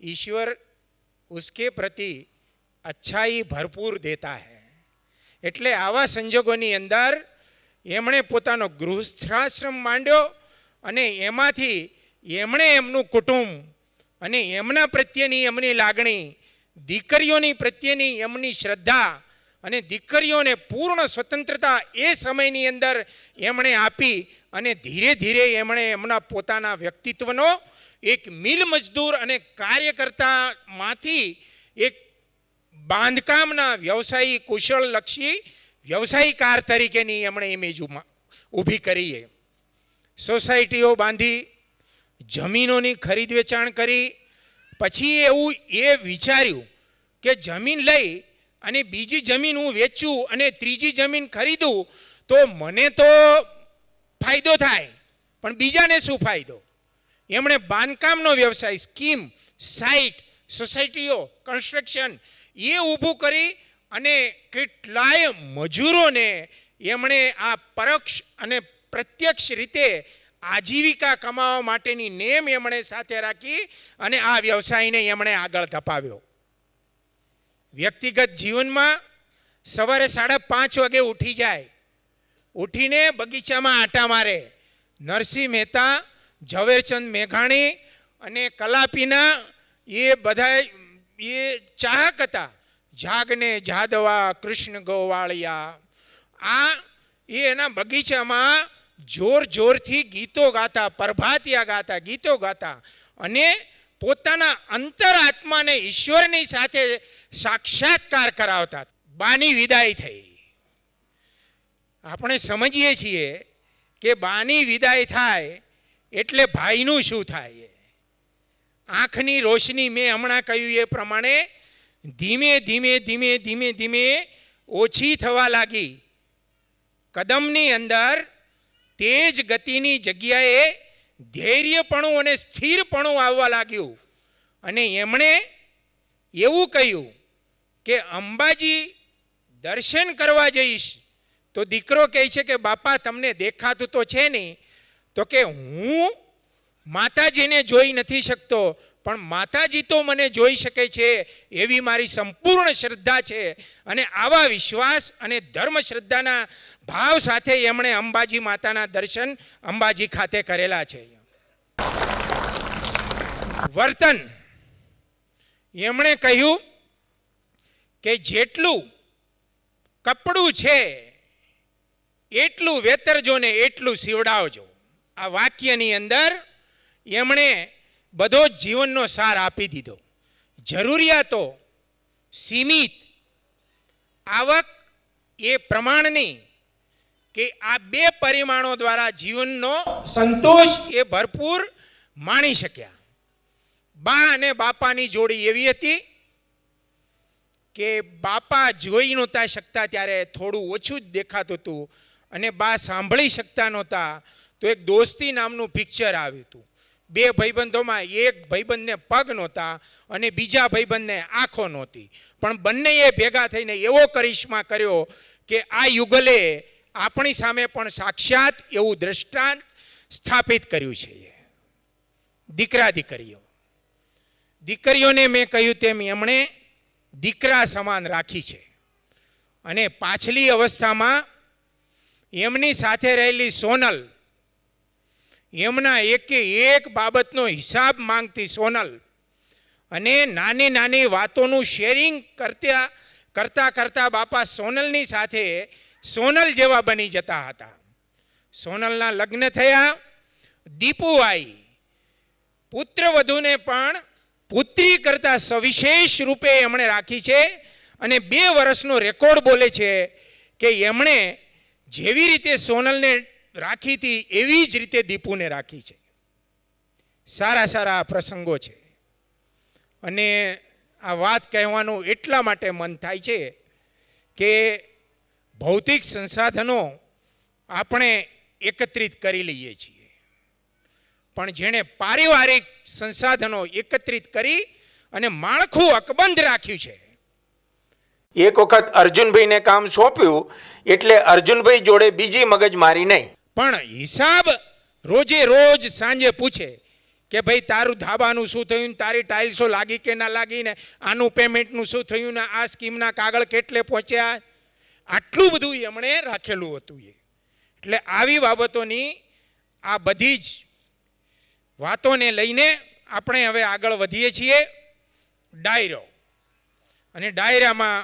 ईश्वर उसके प्रति अच्छाई भरपूर देता है। એટલે આવા સંજોગોની અંદર એમણે પોતાનો ગૃહસ્થાશ્રમ માંડ્યો અને એમાંથી એમણે એમનું કુટુંબ અને એમના પ્રત્યેની એમની લાગણી, દીકરીઓની પ્રત્યેની એમની શ્રદ્ધા અને દીકરીઓને પૂર્ણ સ્વતંત્રતા એ સમયની અંદર એમણે આપી અને ધીરે ધીરે એમણે એમના પોતાના વ્યક્તિત્વનો એક મિલ મજદૂર અને કાર્યકર્તામાંથી એક બાંધકામના વ્યવસાયી કુશળલક્ષી વ્યવસાયિકાર તરીકેની એમણે ઇમેજ ઊભી કરીએ. સોસાયટીઓ બાંધી, જમીનોની ખરીદ વેચાણ કરી. પછી એવું એ વિચાર્યું કે જમીન લઈ અને બીજી જમીન હું વેચું અને ત્રીજી જમીન ખરીદું તો મને તો ફાયદો થાય, પણ બીજાને શું ફાયદો? એમણે બાંધકામનો વ્યવસાય, સ્કીમ, સાઇટ, સોસાયટીઓ, કન્સ્ટ્રક્શન એ ઊભું કરી અને કેટલાય મજૂરોને એમણે આ પરોક્ષ અને પ્રત્યક્ષ રીતે આજીવિકા કમાવા માટેની નેમ એમણે સાથે રાખી અને આ વ્યવસાયને એમણે આગળ ધપાવ્યો. વ્યક્તિગત જીવનમાં સવારે 5:30 વાગે ઉઠી જાય, ઉઠીને બગીચામાં આટા મારે. નરસિંહ મહેતા, ઝવેરચંદ મેઘાણી અને કલાપીના એ બધા એ ચાહક હતા. જાગને જાદવા કૃષ્ણ ગોવાળિયા, આ એ એના બગીચામાં જોર જોરથી ગીતો ગાતા, પ્રભાતિયા ગાતા, ગીતો ગાતા અને પોતાના અંતરાત્માને ઈશ્વરની સાથે સાક્ષાત્કાર કરાવતા. બાની વિદાય થઈ. આપણે સમજીએ છીએ કે બાની વિદાય થાય એટલે ભાઈનું શું થાય. આંખની રોશની મેં હમણાં કહ્યું એ પ્રમાણે ધીમે ધીમે ધીમે ધીમે ધીમે ઓછી થવા લાગી. કદમની અંદર તેજ ગતિની જગ્યાએ ધૈર્યપણું અને સ્થિરપણું આવવા લાગ્યું અને એમણે એવું કહ્યું કે અંબાજી દર્શન કરવા જઈશ તો દીકરો કહે છે કે બાપા તમને દેખાતું તો છે નહીં. તો કે હું માતાજીને જોઈ નથી શકતો, પણ માતાજી તો મને જોઈ શકે છે એવી મારી સંપૂર્ણ શ્રદ્ધા છે. અને આવા વિશ્વાસ અને ધર્મ શ્રદ્ધાના ભાવ સાથે એમણે અંબાજી માતાના દર્શન અંબાજી ખાતે કરેલા છે. વર્તન એમણે કહ્યું કે જેટલું કપડું છે એટલું વેતરજો ને એટલું સીવડાવજો. આ વાક્યની અંદર એમણે બધો જ જીવનનો સાર આપી દીધો. જરૂરિયાતો સીમિત, આવક એ પ્રમાણની, કે આ 2 પરિમાણો દ્વારા જીવનનો સંતોષ એ ભરપૂર માણી શક્યા. બા અને બાપાની જોડી એવી હતી કે બાપા જોઈ નહોતા શકતા ત્યારે થોડું ઓછું જ દેખાતું હતું અને બા સાંભળી શકતા નહોતા તો એક દોસ્તી નામનું પિક્ચર આવ્યું હતું. 2 ભાઈબંધોમાં એક ભાઈબંધને પગ નહોતા અને બીજા ભાઈબંધને આંખો નહોતી, પણ બંનેએ ભેગા થઈને એવો કરિશ્મા કર્યો કે આ યુગલે આપણી સામે પણ સાક્ષાત એવું દ્રષ્ટાંત સ્થાપિત કર્યું છે. દીકરા દીકરીઓ, દીકરીઓને મેં કહ્યું તેમ એમણે દીકરા સમાન રાખી છે અને પાછલી અવસ્થામાં એમની સાથે રહેલી સોનલ, એમના એકે એક બાબતનો હિસાબ માંગતી સોનલ અને નાની નાની વાતોનું શેરિંગ કરતા કરતા બાપા સોનલની સાથે સોનલ જેવા બની જતા હતા. સોનલના લગ્ન થયા, દીપુ આવી. પુત્રવધૂને પણ પુત્રી કરતા સવિશેષ રૂપે એમણે રાખી છે અને 2 વર્ષનો રેકોર્ડ બોલે છે કે એમણે જેવી રીતે સોનલને રાખી હતી એવી જ રીતે દીપુને રાખી છે. સારા સારા પ્રસંગો છે અને આ વાત કહેવાનું એટલા માટે મન થાય છે કે ભૌતિક સંસાધનો આપણે એકત્રિત કરી લઈએ છીએ, પણ જેણે પારિવારિક સંસાધનો એકત્રિત કરી અને માળખું અકબંધ રાખ્યું છે. એક વખત અર્જુનભાઈને કામ સોંપ્યું એટલે અર્જુનભાઈ જોડે બીજી મગજમારી નહીં, પણ હિસાબ રોજે રોજ સાંજે પૂછે કે ભાઈ તારું ધાબાનું શું થયું, તારી ટાઇલ્સો લાગી કે ના લાગી, ને આનું પેમેન્ટનું શું થયું, ને આ સ્કીમના કાગળ કેટલે પહોંચ્યા, આટલું બધું એમણે રાખેલું હતું. એટલે આવી બાબતોની આ બધી જ વાતોને લઈને આપણે હવે આગળ વધીએ છીએ. ડાયરો, અને ડાયરામાં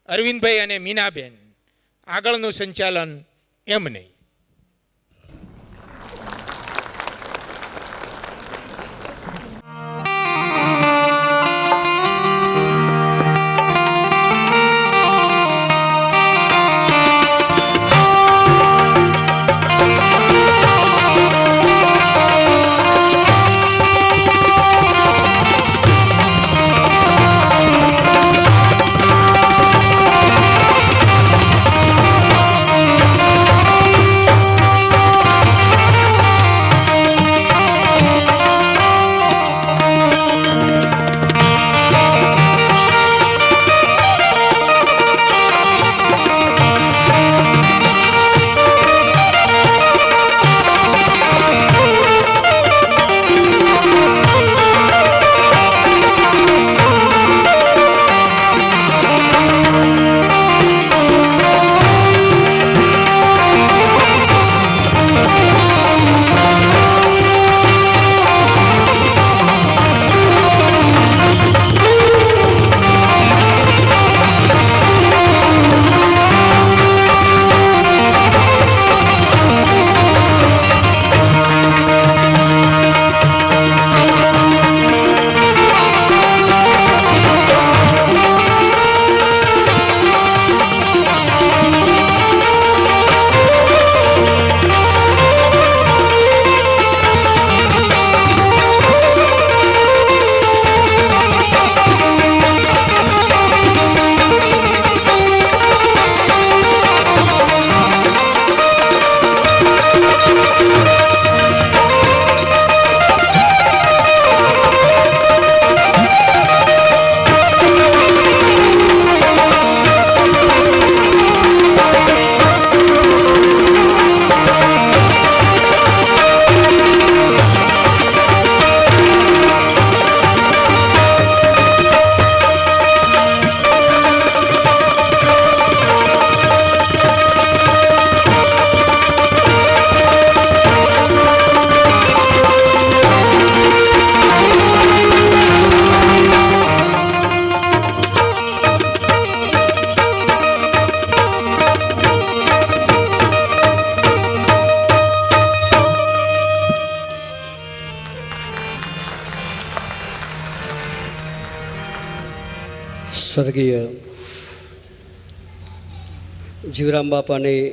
અરવિંદભાઈ અને મીનાબેન આગળનું સંચાલન એમને. સ્વર્ગીય જીવરામ બાપાની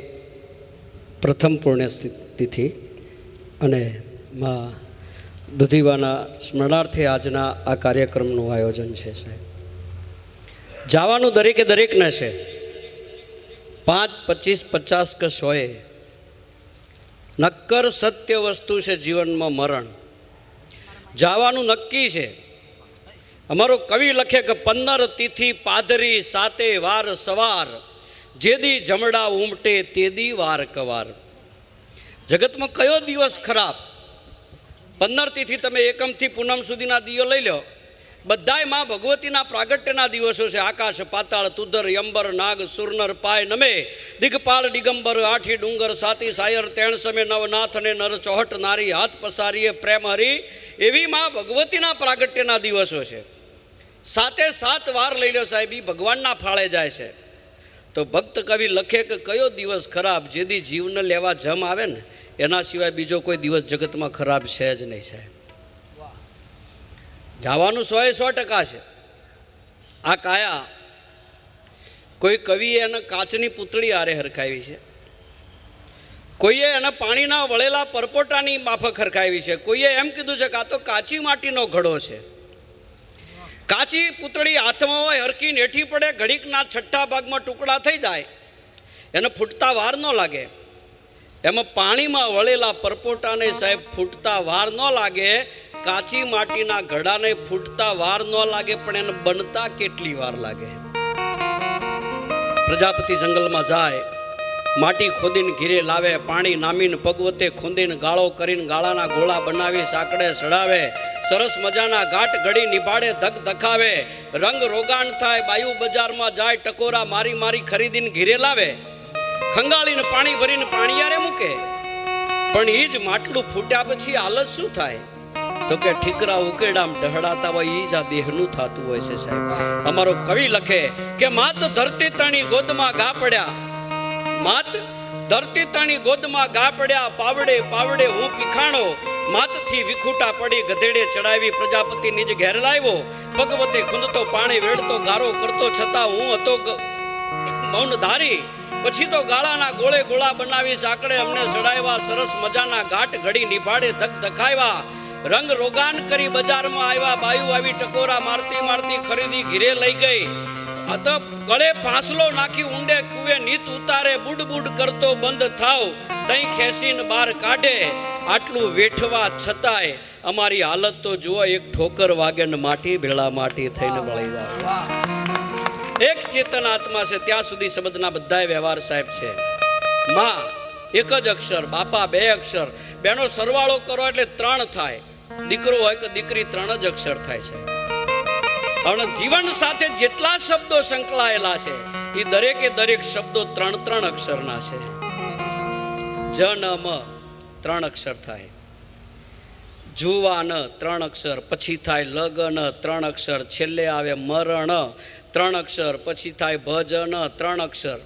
પ્રથમ પુણ્યતિથિ અને માં દુધીવાના સ્મરણાર્થે આજના આ કાર્યક્રમનું આયોજન છે. સાહેબ, જવાનું દરેકે દરેકને છે. 5, 25, 50 કે 100 નક્કર સત્ય વસ્તુ છે. જીવનમાં મરણ જવાનું નક્કી છે. અમારો કવિ લખે કે 15 તિથિ પાદરી 7 વાર સવાર, જેદી જમડા ઉમટે તેદી વાર કવાર. જગતમાં કયો દિવસ ખરાબ? 15 તિથિ તમે એકમથી પૂનમ સુધીના દિયો લઈ લો, બધાય માં ભગવતીના પ્રાગટ્યના દિવસો છે. આકાશ પાતાળ તુદર યંબર નાગ સુરનર પાય નમે, દિગપાળ દિગંબર આઠી ડુંગર સાતી સાયર તેણ સમે નવનાથ અને નર ચોહટ નારી હાથ પસારીએ પ્રેમ હરી, એવી માં ભગવતીના પ્રાગટ્યના દિવસો છે. 7 વાર લઈ લો સાહેબ, ભગવાનના ફાળે જાય છે. તો ભક્ત કવિ લખે કે કયો દિવસ ખરાબ? જેથી જીવને લેવા જમ આવે ને એના સિવાય બીજો કોઈ દિવસ જગતમાં ખરાબ છે જ નહીં. સાહેબ, જવાનું 100% છે. આ કાયા કોઈ કવિએ એને કાચની પૂતળી આરે હરખાવી છે, કોઈએ એને પાણીના વળેલા પરપોટાની માફક હરખાવી છે, કોઈએ એમ કીધું છે કે આ તો કાચી માટીનો ઘડો છે. કાચી પૂતળી હાથમાં હોય, હરકી નેઠી પડે, ઘડીકના છઠ્ઠા ભાગમાં ટુકડા થઈ જાય, એને ફૂટતા વાર ન લાગે. એમાં પાણીમાં વળેલા પરપોટાને સાહેબ ફૂટતા વાર ન લાગે, કાચી માટીના ઘડાને ફૂટતા વાર ન લાગે, પણ એને બનતા કેટલી વાર લાગે. પ્રજાપતિ જંગલમાં જાય, માટી ખોદીને ઘીરે લાવે, પાણી નામીને પગવતે ખૂંદીને ગાળો કરીને ગાળાના ગોળા બનાવી સાંકડે સડાવે, સરસ મજાના ઘાટ ઘડી નિભાડે ધક ધખાવે, રંગ રોગાણ થાય બાયુ બજારમાં જાય, ટકોરા મારી મારી ખરીદીને ઘીરે લાવે, ખંગાળીને પાણી ભરીને પાણીયારે મૂકે. પણ એ જ માટલું ફૂટ્યા પછી હાલત શું થાય? તો કે ઠીકરા ઉકેડામ ઢહડાતા હોય એ જ આ દેહનું થતું હોય છે સાહેબ. અમારો કવિ લખે કે માત ધરતી તણી ગોદમાં ઘા પડ્યા, માત ધરતી તણી ગોદમાં ઘા પડ્યા, પાવડે પાવડે હું પીખાણો, માતથી વિખૂટા પડી ગધેડે ચડાવી પ્રજાપતિ નિજ ઘેર લાવ્યો, ભગવતે ખૂંદતો પાણી વેડતો ગારો કરતો છતાં હું હતો મૌન ધારી, પછી તો ગાળાના ગોળે ગોળા બનાવી સાંકડે અમને સડાવ્યા, સરસ મજાના ઘાટ ઘડી નિભાડે ધક ધખાવ્યા, રંગ રોગાન કરી બજારમાં આવ્યા, બાયુ આવી ટકોરા મારતી મારતી ખરીદી ઘીરે લઈ ગઈ, ગળે ફાંસલો નાખી ઊંડે કુએ નીત ઉતારે, બુડ બુડ કરતો બંધ થાવ તઈ ખેંચીને બહાર કાઢે. આટલું વેઠવા છતાંય અમારી હાલત તો જુઓ, એક ઠોકર વાગે ને માટી ભેળા માટી થઈને મળી જાય. એક ચેતન આત્મા છે ત્યાં સુધી શબ્દના બધા વ્યવહાર સાહેબ છે. માં એક જ અક્ષર, બાપા બે અક્ષર, બેનો સરવાળો કરો એટલે 3 થાય, દીકરો હોય કે દીકરી 3 જ અક્ષર થાય છે. અને જીવન સાથે જેટલા શબ્દો સંકળાયેલા છે એ દરેકે દરેક શબ્દો 3 અક્ષરના છે. જ ન મ 3 અક્ષર થાય, જુવાન 3 અક્ષર, પછી થાય લગન 3 અક્ષર, છેલ્લે આવે મરણ 3 અક્ષર, પછી થાય ભજન 3 અક્ષર,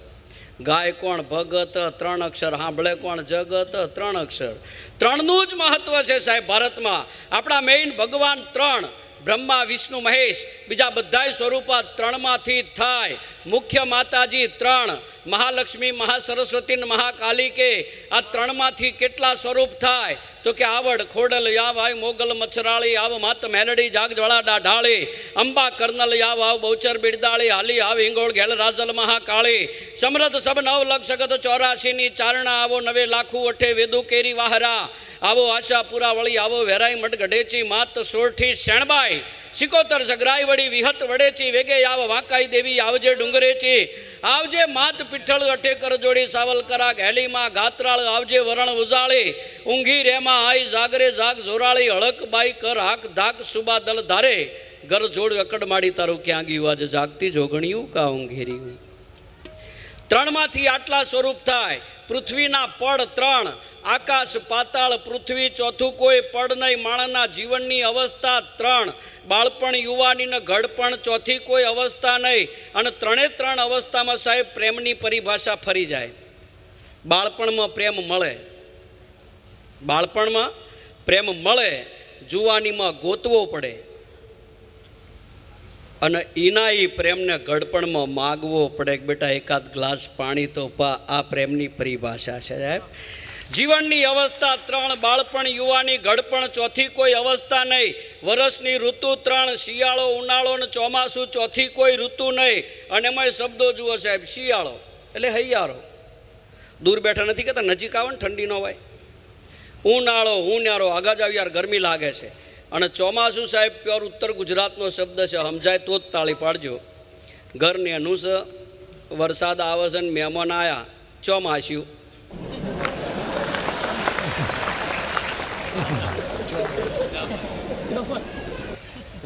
ગાય કોણ ભગત 3 અક્ષર, સાંભળે કોણ જગત 3 અક્ષર. 3નું જ મહત્વ છે સાહેબ ભારતમાં. આપણા મેઇન ભગવાન 3, બ્રહ્મા વિષ્ણુ મહેશ, બીજા બધાય સ્વરૂપ 3માંથી થાય. મુખ્ય માતાજી 3, મહાલક્ષ્મી મહાસરસ્વતી ને મહાકાલી કે આ 3માંથી કેટલા સ્વરૂપ થાય? તો કે આવડ ખોડલ યાવ આય મોગલ મચ્છરાળી, આવ માત મેલડી જાગ જ્વાળા ડાઢાળી, અંબા કર્નલ યાવ આવ બહુચર બિરદાળી, હાલી આવ હિંગોળ ઘેલ રાજલ મહાકાળી, સમરથ સબ 9 લક્ષ સગત 84 ની ચારણા, આવો 9 લાખું અઠે વેદુ કેરી વાહરા, આવો આશાપુરા વળી, આવો વેરાઈ મઠ ગઢેચી, માત સોરઠી શેણબાઈ, સિકોતર સગરાઈ વળી વિહત વડેચી, વેગે આવ વાંકાઈ દેવી આવજે ડુંગરેચી, આવજે માત પીઠળ અઠે કર જોડી, સાવલકરા ઘેલીમાં ગાત્રાળ આવજે વરણ ઉજાળી, ઊંઘી રેમાં આઈ જાગરે જાગ જોરાળી, હળક બાઈ કર હાક ધાક સુબા દલ ધારે, ઘર જોડ અકડ માડી તારું ક્યાં ગયું આજે જાગતી જોગણિયું કા ઊંઘેર્યું. 3માંથી આટલા સ્વરૂપ થાય. પૃથ્વીના પડ 3, આકાશ પાતાળ પૃથ્વી, ચોથું કોઈ પડ નહીં. માણસના જીવનની અવસ્થા 3, બાળપણ યુવાની ને ઘડપણ, ચોથી કોઈ અવસ્થા નહીં. અને 3 અવસ્થામાં સાહેબ પ્રેમની પરિભાષા ફરી જાય. બાળપણમાં પ્રેમ મળે, બાળપણમાં પ્રેમ મળે, જુવાનીમાં ગોતવો પડે, અને એના એ પ્રેમને ઘડપણમાં માગવો પડે કે બેટા એકાદ ગ્લાસ પાણી તો પા. આ પ્રેમની પરિભાષા છે સાહેબ. જીવનની અવસ્થા 3, બાળપણ યુવાની ઘડપણ, ચોથી કોઈ અવસ્થા નહીં. વર્ષની ઋતુ 3, શિયાળો ઉનાળો ને ચોમાસું, ચોથી કોઈ ઋતુ નહીં. અને એમાં શબ્દો જુઓ સાહેબ. શિયાળો એટલે હૈયારો, દૂર બેઠા નથી કહેતા, નજીક આવો ને ઠંડી ન હોય. ઉનાળો ઉનાળો આગા જાવ યાર ગરમી લાગે છે. અને ચોમાસું સાહેબ પ્યોર ઉત્તર ગુજરાતનો શબ્દ છે, સમજાય તો જ તાળી પાડજો. ઘરની અનુસ વરસાદ આવે છે ને મહેમાન આવ્યા, ચોમાસ્યું.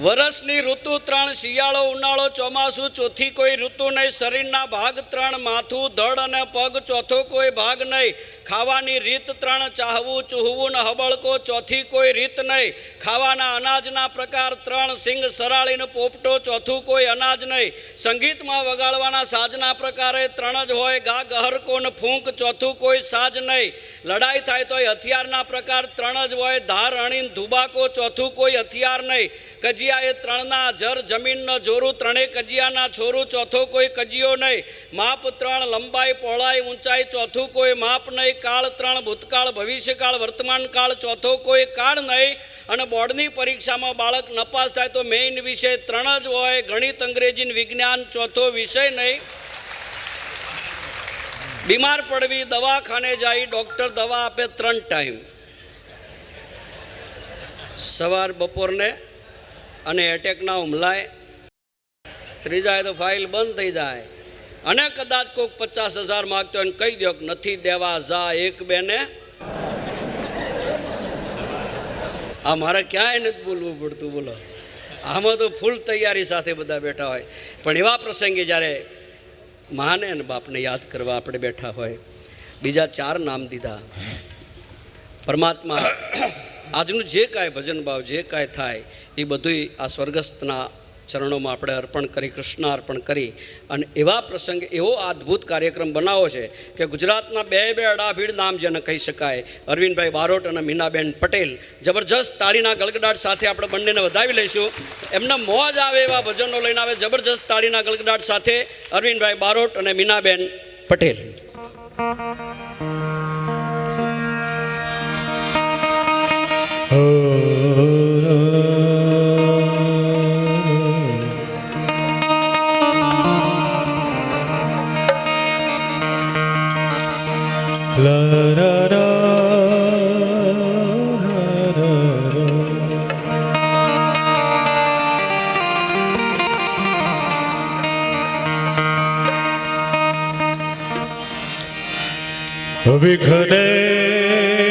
વર્ષની ઋતુ 3, શિયાળો ઉનાળો ચોમાસું, ચોથી કોઈ ઋતુ નહીં. શરીરના ભાગ 3, માથું ધડ અને પગ, ચોથો કોઈ ભાગ નહીં. ખાવાની રીત 3, ચાહવું ચૂહવું ને હબળકો, ચોથી કોઈ રીત નહીં. ખાવાના અનાજના પ્રકાર 3, સિંગ સરાળીને પોપટો, ચોથું કોઈ અનાજ નહીં. સંગીતમાં વગાડવાના સાજના પ્રકારે 3 જ હોય, ગા ગહરકો ને ફૂંક, ચોથું કોઈ સાજ નહીં. લડાઈ થાય તો હથિયારના પ્રકાર 3 જ હોય, ધાર અણીને ધુબાકો, ચોથું કોઈ હથિયાર નહીં. કજિયા એ 3ના જર જમીનનો જોરું, 3 કજિયાના છોરું, ચોથો કોઈ કજિયો નહીં. માપ 3, લંબાઈ પહોળાઈ ઊંચાઈ, ચોથું કોઈ માપ નહીં. કાળ 3, ભૂતકાળ ભવિષ્યકાળ વર્તમાન કાળ, ચોથો કોઈ કાળ નહીં. અને બોર્ડની પરીક્ષામાં બાળક નપાસ થાય તો મેઇન વિષય 3 જ હોય, ગણિત અંગ્રેજી વિજ્ઞાન, ચોથો વિષય નહીં. બીમાર પડવી દવાખાને જાય, ડૉક્ટર દવા આપે 3 ટાઈમ, સવાર બપોરને અને એટેકના હુમલાય. ત્રીજા તો ફાઇલ બંધ થઈ જાય. અને કદાચ કોઈક 50,000 માગતો હોય કહી દો કે નથી દેવા, જા એક બેને. આ મારે ક્યાંય નથી બોલવું પડતું, બોલો. આમાં તો ફૂલ તૈયારી સાથે બધા બેઠા હોય. પણ એવા પ્રસંગે જ્યારે માને અને બાપને યાદ કરવા આપણે બેઠા હોય, બીજા 4 નામ દીધા. પરમાત્મા આજનું જે કાંઈ ભજન ભાવ જે કાંઈ થાય એ બધું આ સ્વર્ગસ્થના ચરણોમાં આપણે અર્પણ કરી, કૃષ્ણ અર્પણ કરી અને એવા પ્રસંગે એવો અદ્ભુત કાર્યક્રમ બનાવો છે કે ગુજરાતના બે અડાભીડ નામ જેને કહી શકાય, અરવિંદભાઈ બારોટ અને મીનાબેન પટેલ. જબરજસ્ત તાળીના ગળગડાટ સાથે આપણે બંનેને વધાવી લઈશું. એમને મોજ આવે એવા ભજનો લઈને આવે. જબરજસ્ત તાળીના ગળગડાટ સાથે અરવિંદભાઈ બારોટ અને મીનાબેન પટેલ.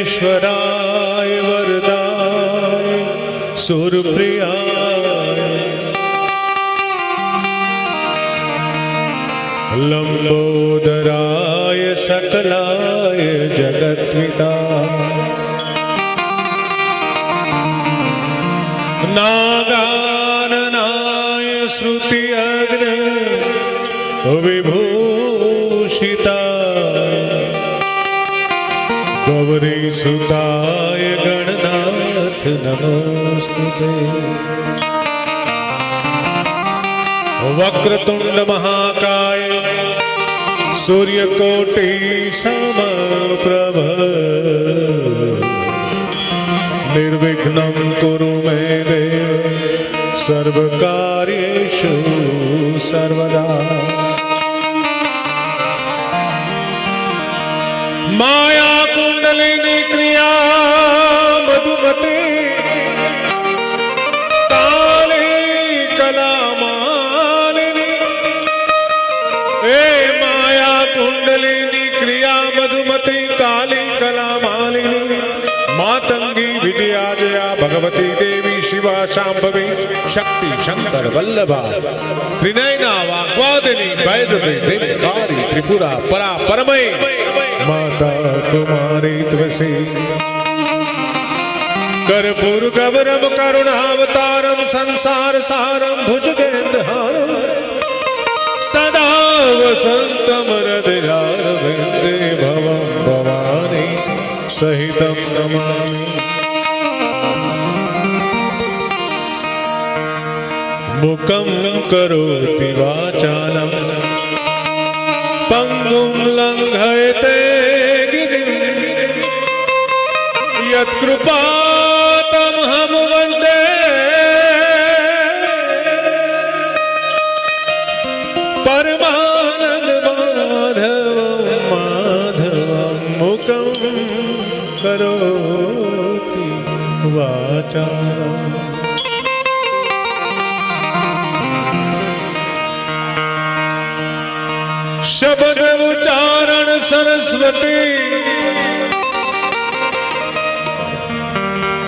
विघ्नेश्वराय वरदाय सुरप्रियाय लंबोदराय सकलाय जगत्विताय नागाननाय श्रुति अग्नि विभूषिताय गौरी सुताय गणनाथ नमोस्तुते। वक्रतुंड महाकाय सूर्यकोटि समप्रभ निर्विघ्नं कुरु मे देव सर्वकार्येषु सर्वदा। माया कुंडलिनी क्रिया मधुमती काली कला मालिनी। ए माया कुंडलिनी क्रिया मधुमती काली कला मालिनी। मातंगी विजया जया भगवती देवी शिवा शांभवी शक्ति शंकर वल्लभा त्रिनयना वाग्वादिनी वैदवी त्रिपुकारी त्रिपुरा परा परमयी माता कुमारी त्वसी। कर्पूर गौरम करुणावतारम संसार सारम भुजगेन्द्रहारम सदा वसंतम हृदयारविंदे भवं भवानी सहितं नमामि। मुखं करोति वाचालं पंगुं लंघयते गिरिं यत्कृपातमहं वन्दे परमानन्दमाधवं माधवं। मुखं करोति वाचालं शब्द उच्चारण सरस्वती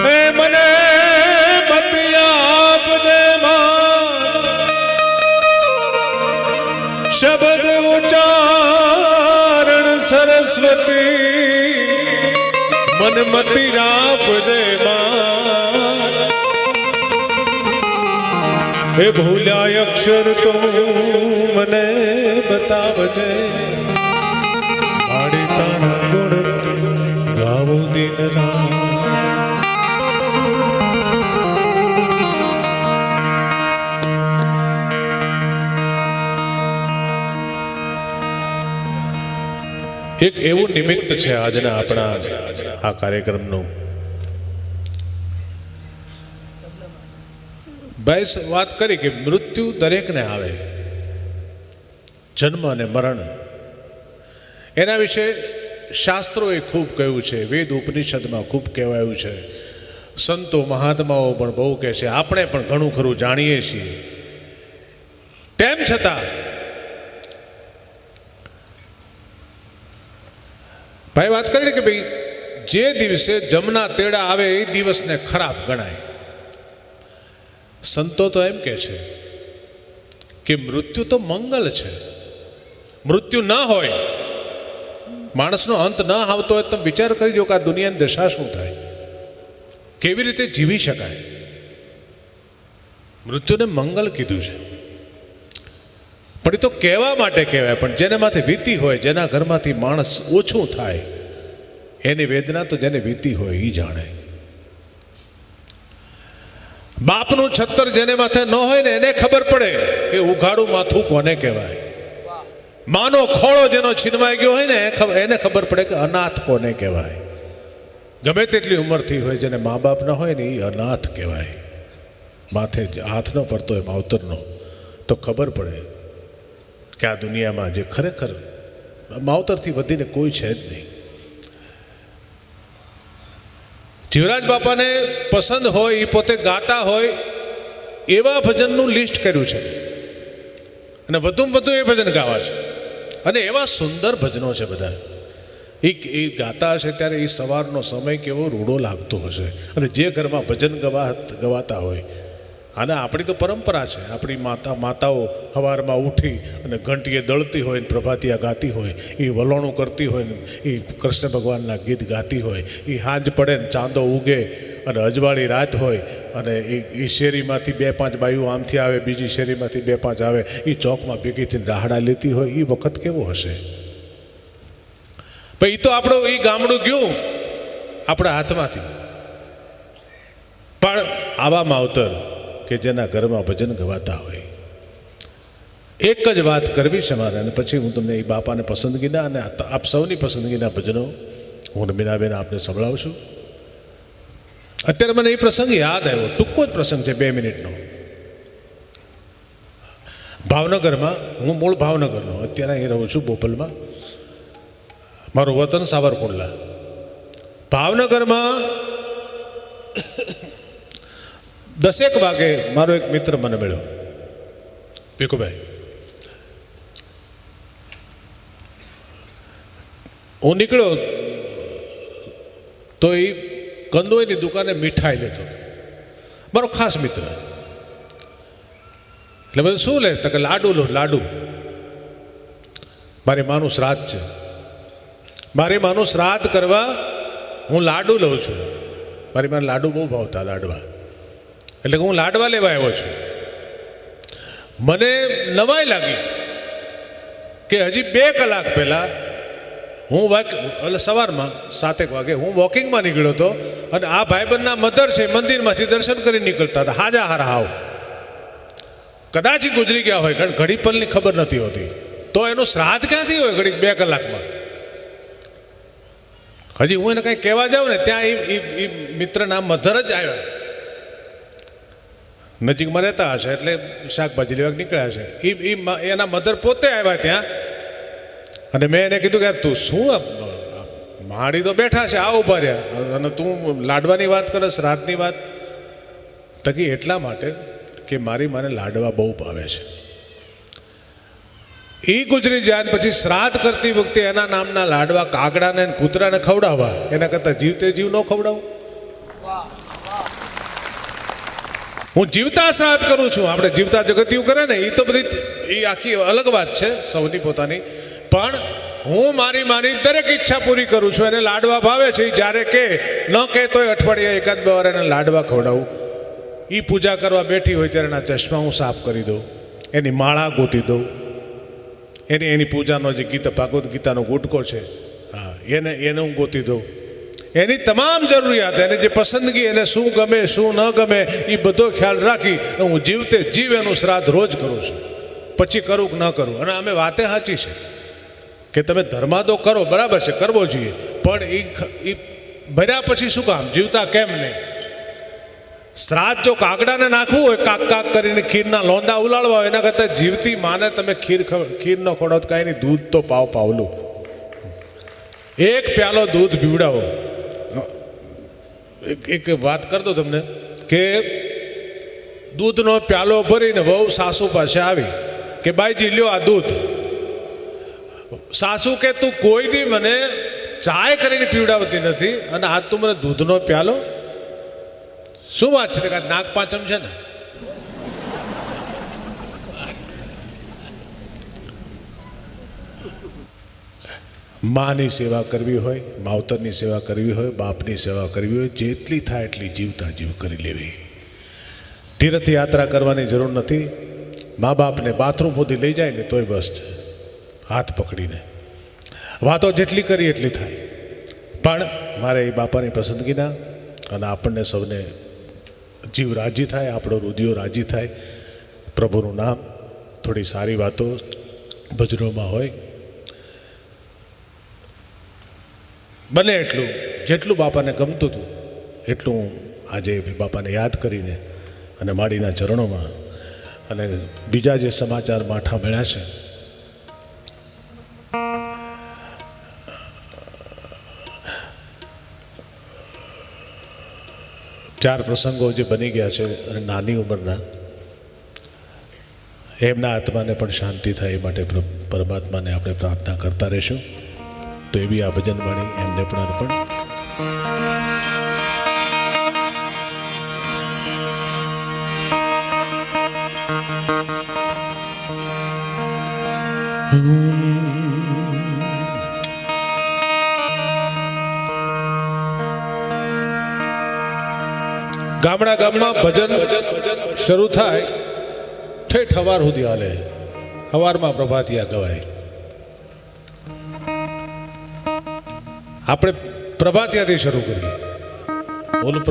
हे मने मति आपजे मां। शब्द उच्चारण सरस्वती मन मति आपजे मां। हे भूल्या अक्षर तो मने बतावजे आड़ी तारा गुण गावो दिन रात। एक एवं निमित्त है आजना अपना आ कार्यक्रमનું। ભાઈ વાત કરી કે મૃત્યુ દરેકને આવે, જન્મ અને મરણ એના વિશે શાસ્ત્રોએ ખૂબ કહ્યું છે, વેદ ઉપનિષદમાં ખૂબ કહેવાયું છે, સંતો મહાત્માઓ પણ બહુ કહે છે, આપણે પણ ઘણું ખરું જાણીએ છીએ। તેમ છતાં ભાઈ વાત કરી ને કે ભાઈ જે દિવસે જમના તેડા આવે એ દિવસને ખરાબ ગણાય. સંતો તો એમ કહે છે કે મૃત્યુ તો મંગલ છે. મૃત્યુ ન હોય, માણસનો અંત ન આવતો હોય, તમે વિચાર કરી જો કે આ દુનિયાની દશા શું થાય, કેવી રીતે જીવી શકાય. મૃત્યુને મંગલ કીધું છે. પણ એ તો કહેવા માટે કહેવાય, પણ જેને માથે વીતી હોય, જેના ઘરમાંથી માણસ ઓછું થાય, એની વેદના તો જેને વીતી હોય એ જાણે. બાપનું છત્તર જેને માથે ન હોય ને એને ખબર પડે કે ઉઘાડું માથું કોને કહેવાય. માનો ખોળો જેનો છીનવાઈ ગયો હોય ને એને ખબર પડે કે અનાથ કોને કહેવાય. ગમે તેટલી ઉંમરથી હોય, જેને મા બાપ ન હોય ને એ અનાથ કહેવાય. માથે હાથ ન પડતો હોય માવતરનો તો ખબર પડે કે આ દુનિયામાં જે ખરેખર માવતરથી વધીને કોઈ છે જ નહીં. જીવરાજ બાપાને પસંદ હોય, એ પોતે ગાતા હોય એવા ભજનનું લિસ્ટ કર્યું છે અને વધુમાં વધુ એ ભજન ગાવા છે. અને એવા સુંદર ભજનો છે બધા. એ ગાતા હશે ત્યારે એ સવારનો સમય કેવો રૂડો લાગતો હશે. અને જે ઘરમાં ભજન ગવાતા હોય, અને આપણી તો પરંપરા છે, આપણી માતાઓ સવારમાં ઉઠી અને ઘંટીએ દળતી હોય ને પ્રભાતિયા ગાતી હોય, એ વલોણું કરતી હોય ને એ કૃષ્ણ ભગવાનના ગીત ગાતી હોય. એ સાંજ પડે ને ચાંદો ઉગે અને અજવાળી રાત હોય અને એ શેરીમાંથી 2-5 બાઈઓ આમથી આવે, બીજી શેરીમાંથી 2-5 આવે, એ ચોકમાં ભેગી થઈને રાહડા લેતી હોય. એ વખત કેવો હશે. પણ એ તો આપણું એ ગામડું ગયું આપણા હાથમાંથી. પણ આવા માવતર કે જેના ઘરમાં ભજન ગવાતા હોય, એક જ વાત કરવી છે મારે, અને પછી હું તમને એ બાપાને પસંદગીના અને આપ સૌની પસંદગીના ભજનો હું મીનાબેન આપને સંભળાવું છું. અત્યારે મને એ પ્રસંગ યાદ આવ્યો, ટૂંકો જ પ્રસંગ છે, 2 મિનિટનો. ભાવનગરમાં, હું મૂળ ભાવનગરનો, અત્યારે અહીં રહું છું બોપલમાં. મારું વતન સાવરકુંડલા. ભાવનગરમાં 10 વાગે મારો એક મિત્ર મને મળ્યો, ભીખુભાઈ. હું નીકળ્યો તો એ કંદોઈની દુકાને મીઠાઈ લેતો હતો, મારો ખાસ મિત્ર. એટલે બધું શું લે તો કે લાડુ લો, લાડુ. મારી માનું શ્રાદ્ધ છે, મારી માનું શ્રાદ્ધ કરવા હું લાડુ લઉં છું. મારી માને લાડુ બહુ ભાવતા, લાડવા. એટલે હું લાડવા લેવા આવ્યો છું. મને નવાઈ લાગી કે હજી 2 કલાક પહેલાં હું એટલે સવારમાં 7 વાગે હું વોકિંગમાં નીકળ્યો હતો અને આ ભાઈબંધના મધર છે મંદિરમાંથી દર્શન કરી નીકળતા હતા. હાજા હારા હાવ કદાચ ગુજરી ગયા હોય, કારણ ઘડી પલની ખબર નથી હોતી. તો એનું શ્રાદ્ધ ક્યાંથી હોય ઘડી 2 કલાકમાં? હજી હું એને કંઈ કહેવા જાઉં ને ત્યાં એ મિત્રના મધર જ આવ્યા, નજીકમાં રહેતા હશે એટલે શાકભાજી લેવા નીકળ્યા છે. એના મધર પોતે આવ્યા ત્યાં અને મેં એને કીધું કે તું શું માડી તો બેઠા છે, આ ઉભા રહ્યા અને તું લાડવાની વાત કરે, શ્રાદ્ધની વાત. તકી એટલા માટે કે મારી મને લાડવા બહુ ભાવે છે. એ ગુજરી જાય પછી શ્રાદ્ધ કરતી વખતે એના નામના લાડવા કાગડાને કૂતરાને ખવડાવવા એના કરતાં જીવતે જીવ ન ખવડાવું. હું જીવતા શ્રાદ્ધ કરું છું. આપણે જીવતા જગતિયું કરે ને એ તો બધી એ આખી અલગ વાત છે, સૌની પોતાની. પણ હું મારી માની દરેક ઈચ્છા પૂરી કરું છું. એને લાડવા ભાવે છે, એ જ્યારે કે ન કહેતો હોય અઠવાડિયે 1-2 વાર એને લાડવા ખવડાવું. એ પૂજા કરવા બેઠી હોય ત્યારે એના ચશ્મા હું સાફ કરી દઉં, એની માળા ગોતી દઉં, એની પૂજાનો જે ભાગવત ગીતાનો ગુટકો છે હા એને હું ગોતી દઉં. એની તમામ જરૂરિયાત, એને જે પસંદગી, એને શું ગમે શું ન ગમે એ બધો ખ્યાલ રાખી હું જીવતે જીવ એનું શ્રાદ્ધ રોજ કરું છું. પછી કરું કે ન કરું. અને અમે વાતે સાચી છે કે તમે ધર્માદો કરો, બરાબર છે, કરવો જોઈએ, પણ એ ભર્યા પછી શું કામ? જીવતા કેમ નહીં? શ્રાદ્ધ જો કાગડાને નાખવું હોય, કાક કાક કરીને ખીરના લોંદા ઉલાળવા હોય, એના કરતાં જીવતી માને તમે ખીર ન ખવડાવો તો કાંઈ નહીં, દૂધ તો પાવલું. 1 પ્યાલો દૂધ પીવડાવો. એક વાત કર દો તમને કે દૂધનો પ્યાલો ભરીને વહુ સાસુ પાસે આવી કે બાઈજી લ્યો આ દૂધ. સાસુ કે તું કોઈ દી મને ચાય કરીને પીવડાવતી નથી અને આજ તું મને દૂધનો પ્યાલો. શું વાત છે કે નાગ પાંચમ છે ને? માની સેવા કરવી હોય, માવતરની સેવા કરવી હોય, બાપની સેવા કરવી હોય, જેટલી થાય એટલી જીવતા જીવ કરી લેવી. તીર્થયાત્રા કરવાની જરૂર નથી. મા બાપને બાથરૂમ સુધી લઈ જાય ને તોય બસ છે, હાથ પકડીને. વાતો જેટલી કરી એટલી થાય. પણ મારે એ બાપાની પસંદગીના અને આપણને સૌને જીવ રાજી થાય, આપણો રુધિયો રાજી થાય, પ્રભુનું નામ, થોડી સારી વાતો ભજનોમાં હોય. બને એટલું જેટલું બાપાને ગમતું હતું એટલું આજે બાપાને યાદ કરીને અને માડીના ચરણોમાં અને બીજા જે સમાચાર માઠા મળ્યા છે ચાર પ્રસંગો જે બની ગયા છે અને નાની ઉંમરના, એમના આત્માને પણ શાંતિ થાય એ માટે પરમાત્માને આપણે પ્રાર્થના કરતા રહીશું. તો એવી આ ભજનવાણી એમને પણ અર્પણ. ગામડા ગામમાં ભજન શરૂ થાય ઠેઠ હવાર સુધી હાલે. હવારમાં પ્રભાતિયા ગવાય. આપણે પ્રભાતિયાથી શરૂ કરીએ. ઓલું